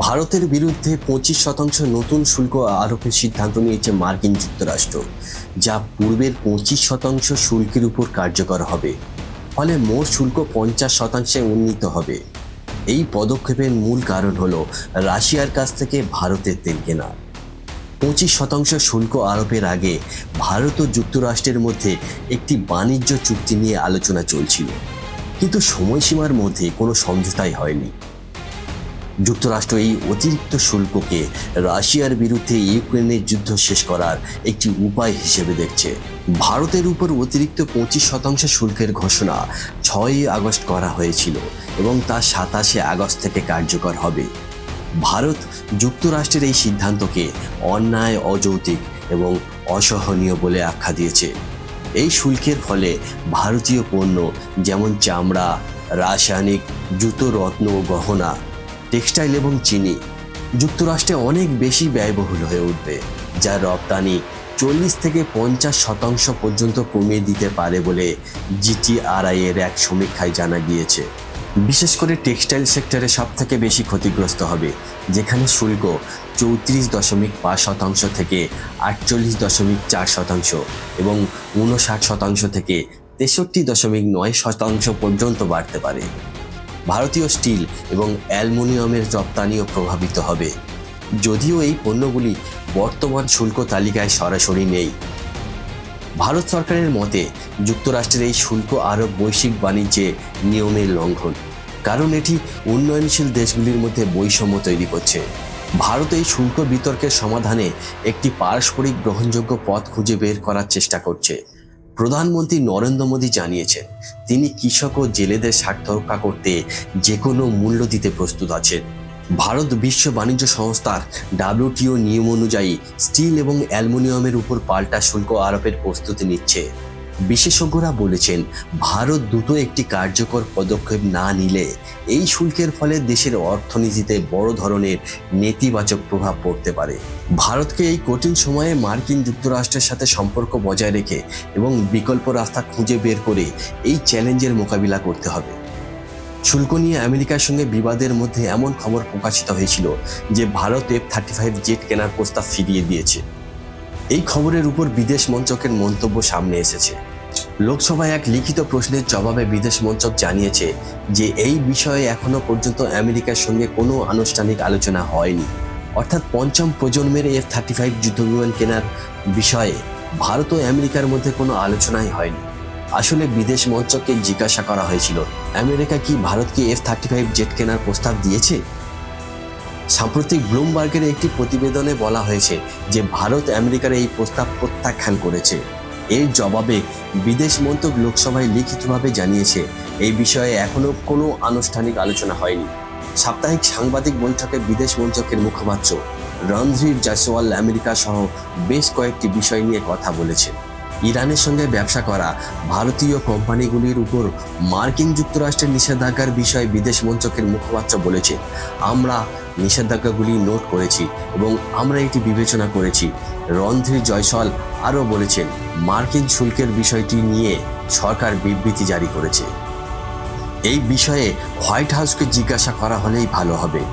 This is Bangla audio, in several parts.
ভারতের বিরুদ্ধে 25% নতুন শুল্ক আরোপের সিদ্ধান্ত নিয়েছে মার্কিন যুক্তরাষ্ট্র, যা পূর্বের 25% শুল্কের উপর কার্যকর হবে। ফলে মোট শুল্ক 50% উন্নীত হবে। এই পদক্ষেপের মূল কারণ হলো রাশিয়ার কাছ থেকে ভারতের তেল কেনা। 25% শুল্ক আরোপের আগে ভারত ও যুক্তরাষ্ট্রের মধ্যে একটি বাণিজ্য চুক্তি নিয়ে আলোচনা চলছিল, কিন্তু সময়সীমার মধ্যে কোনো সমঝোতাই হয়নি। যুক্তরাষ্ট্র এই অতিরিক্ত শুল্ককে রাশিয়ার বিরুদ্ধে ইউক্রেনের যুদ্ধ শেষ করার একটি উপায় হিসেবে দেখছে। ভারতের উপর অতিরিক্ত 25% শুল্কের ঘোষণা 6 আগস্ট করা হয়েছিল এবং তা 27 আগস্ট থেকে কার্যকর হবে। ভারত যুক্তরাষ্ট্রের এই সিদ্ধান্তকে অন্যায়, অযৌক্তিক এবং অসহনীয় বলে আখ্যা দিয়েছে। এই শুল্কের ফলে ভারতীয় পণ্য যেমন চামড়া, রাসায়নিক, জুতো, রত্ন ও গহনা, টেক্সটাইল এবং চিনি যুক্তরাষ্ট্রে অনেক বেশি ব্যয়বহুল হয়ে উঠবে, যা রপ্তানি 40 থেকে 50% পর্যন্ত কমিয়ে দিতে পারে বলে জিটিআরআই এর এক সমীক্ষায় জানা গিয়েছে। বিশেষ করে টেক্সটাইল সেক্টরে সবথেকে বেশি ক্ষতিগ্রস্ত হবে, যেখানে শুল্ক 34.5% থেকে 48.4% এবং 59% থেকে 63.9% পর্যন্ত বাড়তে পারে। ভারতীয় স্টিল এবং অ্যালুমিনিয়ামের রপ্তানিও প্রভাবিত হবে, যদিও এই পণ্যগুলি বর্তমান শুল্ক তালিকায় সরাসরি নেই। ভারত সরকারের মতে যুক্তরাষ্ট্রের এই শুল্ক আরোপ বৈশ্বিক বাণিজ্যে নিয়মের লঙ্ঘন, কারণ এটি উন্নয়নশীল দেশগুলির মধ্যে বৈষম্য তৈরি করছে। ভারত এই শুল্ক বিতর্কের সমাধানে একটি পারস্পরিক গ্রহণযোগ্য পথ খুঁজে বের করার চেষ্টা করছে। প্রধানমন্ত্রী নরেন্দ্র মোদী জানিয়েছেন তিনি কৃষক ও জেলেদের স্বার্থ রক্ষা করতে যে কোনো মূল্য দিতে প্রস্তুত আছেন। ভারত বিশ্ব বাণিজ্য সংস্থার WTO নিয়ম অনুযায়ী স্টিল এবং অ্যালুমিনিয়ামের উপর পাল্টা শুল্ক আরোপের প্রস্তুতি নিচ্ছে। বিশেষজ্ঞরা বলেছেন ভারত দ্রুত একটি কার্যকর পদক্ষেপ না নিলে এই শুল্কের ফলে দেশের অর্থনীতিতে বড় ধরনের নেতিবাচক প্রভাব পড়তে পারে। ভারতকে এই কঠিন সময়ে মার্কিন যুক্তরাষ্ট্রের সাথে সম্পর্ক বজায় রেখে এবং বিকল্প রাস্তা খুঁজে বের করে এই চ্যালেঞ্জের মোকাবিলা করতে হবে। শুল্ক নিয়ে আমেরিকার সঙ্গে বিবাদের মধ্যে এমন খবর প্রকাশিত হয়েছিল যে ভারত F-35 জেট কেনার প্রস্তাব ফিরিয়ে দিয়েছে। এই খবরের উপর বিদেশ মন্ত্রকের মন্তব্য সামনে এসেছে। লোকসভায় এক লিখিত প্রশ্নের জবাবে বিদেশ মন্ত্রক জানিয়েছে যে এই বিষয়ে এখনো পর্যন্ত আমেরিকার সঙ্গে কোনো আনুষ্ঠানিক আলোচনা হয়নি। অর্থাৎ পঞ্চম প্রজন্মের F-35 যুদ্ধবিমান কেনার বিষয়ে ভারত ও আমেরিকার মধ্যে কোনো আলোচনাই হয়নি। আসলে বিদেশ মন্ত্রককে জিজ্ঞাসা করা হয়েছিল, আমেরিকা কি ভারতকে F-35 জেট কেনার প্রস্তাব দিয়েছে? সাম্প্রতিক ব্লুমবার্গের একটি প্রতিবেদনে বলা হয়েছে যে ভারত আমেরিকার এই প্রস্তাব প্রত্যাখ্যান করেছে। এর জবাবে বিদেশ মন্ত্রক লোকসভায় লিখিতভাবে জানিয়েছে এই বিষয়ে এখনো কোনো আনুষ্ঠানিক আলোচনা হয়নি। সাপ্তাহিক সাংবাদিক বৈঠকে বিদেশ মন্ত্রকের মুখপাত্র রণধীর জয়সওয়াল আমেরিকা সহ বেশ কয়েকটি বিষয় নিয়ে কথা বলেছেন। ইরানের সঙ্গে ব্যবসা করা ভারতীয় কোম্পানিগুলির উপর মার্কিন যুক্তরাষ্ট্রের নিষেধাজ্ঞার বিষয়ে বিদেশ মন্ত্রকের মুখপাত্র বলেছেন, আমরা নিষেধাজ্ঞাগুলি নোট করেছি এবং আমরা এটি বিবেচনা করেছি। রণধীর জয়সওয়াল আরও বলেছেন, মার্কিন শুল্কের বিষয়টি নিয়ে সরকার বিবৃতি জারি করেছে। এই বিষয়ে হোয়াইট হাউসকে জিজ্ঞাসা করা হলেই ভালো হবে।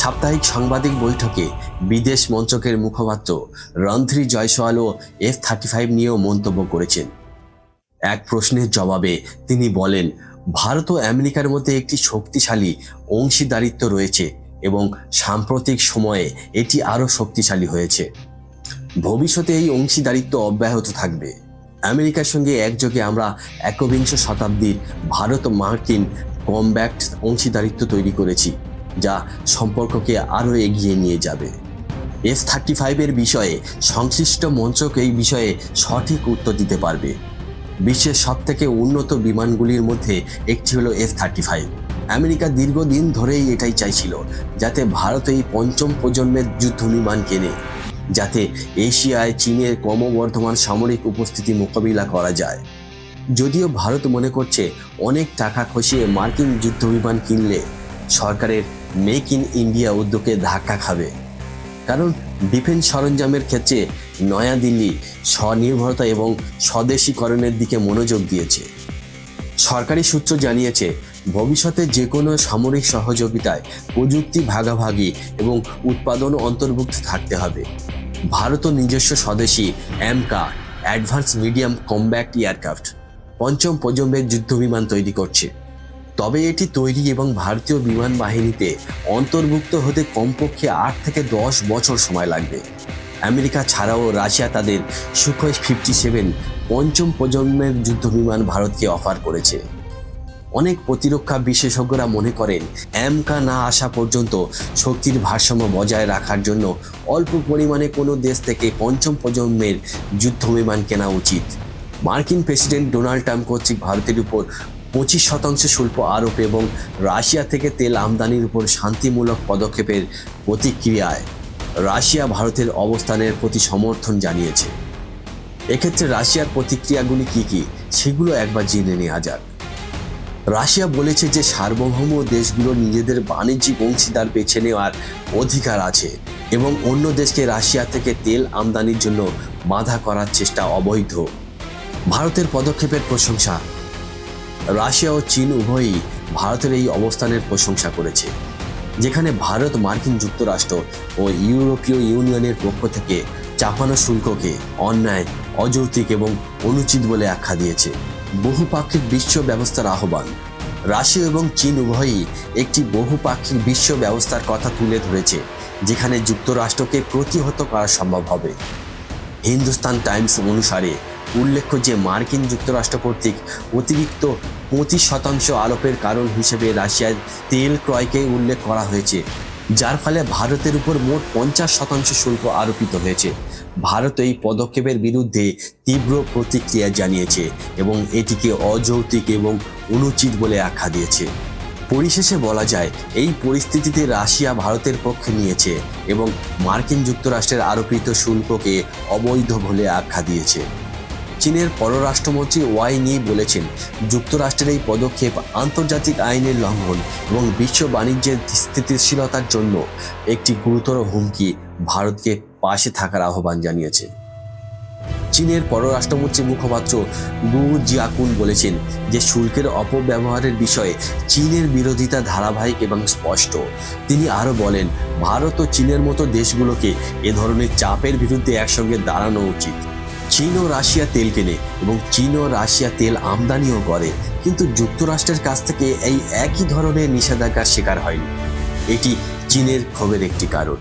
সাপ্তাহিক সাংবাদিক বৈঠকে বিদেশ মন্ত্রকের মুখপাত্র রণধীর জয়সওয়ালও F-35 নিয়েও মন্তব্য করেছেন। এক প্রশ্নের জবাবে তিনি বলেন, ভারত ও আমেরিকার মধ্যে একটি শক্তিশালী অংশীদারিত্ব রয়েছে এবং সাম্প্রতিক সময়ে এটি আরও শক্তিশালী হয়েছে। ভবিষ্যতে এই অংশীদারিত্ব অব্যাহত থাকবে। আমেরিকার সঙ্গে একযোগে আমরা একবিংশ শতাব্দীর ভারত ও মার্কিন কমব্যাট অংশীদারিত্ব তৈরি করেছি, যা সম্পর্ককে আরও এগিয়ে নিয়ে যাবে। F-35 এর বিষয়ে সংশ্লিষ্ট মন্ত্রক এই বিষয়ে সঠিক উত্তর দিতে পারবে। বিশ্বের সবথেকে উন্নত বিমানগুলির মধ্যে একটি হলো F-35। আমেরিকা দীর্ঘদিন ধরেই এটাই চাইছিল, যাতে ভারত এই পঞ্চম প্রজন্মের যুদ্ধ বিমান কেনে, যাতে এশিয়ায় চীনের ক্রমবর্ধমান সামরিক উপস্থিতি মোকাবিলা করা যায়। যদিও ভারত মনে করছে অনেক টাকা খসিয়ে মার্কিন যুদ্ধ বিমান কিনলে সরকারের মেক ইন ইন্ডিয়া উদ্যোগে ধাক্কা খাবে, কারণ ডিফেন্স সরঞ্জামের ক্ষেত্রে নয়াদিল্লি স্বনির্ভরতা এবং স্বদেশীকরণের দিকে মনোযোগ দিয়েছে। সরকারি সূত্র জানিয়েছে ভবিষ্যতে যে কোনো সামরিক সহযোগিতায় প্রযুক্তি ভাগাভাগি এবং উৎপাদন অন্তর্ভুক্ত থাকতে হবে। ভারতও নিজস্ব স্বদেশী AMCA advance medium combat aircraft পঞ্চম প্রজন্মের যুদ্ধবিমান তৈরি করছে। তবে এটি তৈরি এবং ভারতীয় বিমান বাহিনীতে অন্তর্ভুক্ত হতে কমপক্ষে 8 থেকে 10 বছর সময় লাগবে। আমেরিকা ছাড়াও রাশিয়া তাদের সুখোই 57 পঞ্চম প্রজন্মের যুদ্ধবিমান ভারতকে অফার করেছে। অনেক প্রতিরক্ষা বিশেষজ্ঞরা মনে করেন এমকা না আসা পর্যন্ত শক্তির ভারসাম্য বজায় রাখার জন্য অল্প পরিমাণে কোনো দেশ থেকে পঞ্চম প্রজন্মের যুদ্ধবিমান কেনা উচিত। মার্কিন প্রেসিডেন্ট ডোনাল্ড ট্রাম্প কর্তৃক ভারতের উপর 25% শুল্ক আরোপ এবং রাশিয়া থেকে তেল আমদানির উপর শান্তিমূলক পদক্ষেপের প্রতিক্রিয়ায় রাশিয়া ভারতের অবস্থানের প্রতি সমর্থন জানিয়েছে। এক্ষেত্রে রাশিয়ার প্রতিক্রিয়াগুলি কি কি সেগুলো একবার জেনে নেওয়া যাক। রাশিয়া বলেছে যে সার্বভৌম দেশগুলো নিজেদের বাণিজ্যিক অংশীদার বেছে নেওয়ার অধিকার আছে এবং অন্য দেশকে রাশিয়া থেকে তেল আমদানির জন্য বাধা করার চেষ্টা অবৈধ। ভারতের পদক্ষেপের প্রশংসা। রাশিয়া ও চীন উভয়ই ভারতের এই অবস্থানের প্রশংসা করেছে, যেখানে ভারত মার্কিন যুক্তরাষ্ট্র ও ইউরোপীয় ইউনিয়নের পক্ষ থেকে চাপানো শুল্ককে অন্যায়, অযৌক্তিক এবং অনুচিত বলে আখ্যা দিয়েছে। বহুপাক্ষিক বিশ্ব ব্যবস্থার আহ্বান। রাশিয়া এবং চীন উভয়ই একটি বহুপাক্ষিক বিশ্ব ব্যবস্থার কথা তুলে ধরেছে, যেখানে যুক্তরাষ্ট্রকে প্রতিহত করা সম্ভব হবে। হিন্দুস্তান টাইমস অনুসারে উল্লেখ্য যে মার্কিন যুক্তরাষ্ট্র কর্তৃক অতিরিক্ত 25% আরোপের কারণ হিসেবে রাশিয়ার তেল ক্রয়কে উল্লেখ করা হয়েছে, যার ফলে ভারতের উপর মোট 50% শুল্ক আরোপিত হয়েছে। ভারত এই পদক্ষেপের বিরুদ্ধে তীব্র প্রতিক্রিয়া জানিয়েছে এবং এটিকে অযৌক্তিক এবং অনুচিত বলে আখ্যা দিয়েছে। পরিশেষে বলা যায়, এই পরিস্থিতিতে রাশিয়া ভারতের পক্ষে নিয়েছে এবং মার্কিন যুক্তরাষ্ট্রের আরোপিত শুল্ককে অবৈধ বলে আখ্যা দিয়েছে। চীনের পররাষ্ট্রমন্ত্রী ওয়াই নি বলেছেন, যুক্তরাষ্ট্রের এই পদক্ষেপ আন্তর্জাতিক আইনের লঙ্ঘন এবং বিশ্ব বাণিজ্যের স্থিতিশীলতার জন্য একটি গুরুতর হুমকি। ভারতকে পাশে থাকার আহ্বান জানিয়েছে। চীনের পররাষ্ট্রমন্ত্রীর মুখপাত্র গু জিয়াকুন বলেছেন যে শুল্কের অপব্যবহারের বিষয়ে চীনের বিরোধিতা ধারাবাহিক এবং স্পষ্ট। তিনি আরও বলেন, ভারত ও চীনের মতো দেশগুলোকে এ ধরনের চাপের বিরুদ্ধে একসঙ্গে দাঁড়ানো উচিত। চীন ও রাশিয়া তেল কেনে এবং চীন ও রাশিয়া তেল আমদানিও করে, কিন্তু যুক্তরাষ্ট্রের কাছ থেকে এই একই ধরনের নিষেধাজ্ঞার শিকার হয়নি। এটি চীনের ক্ষোভের একটি কারণ।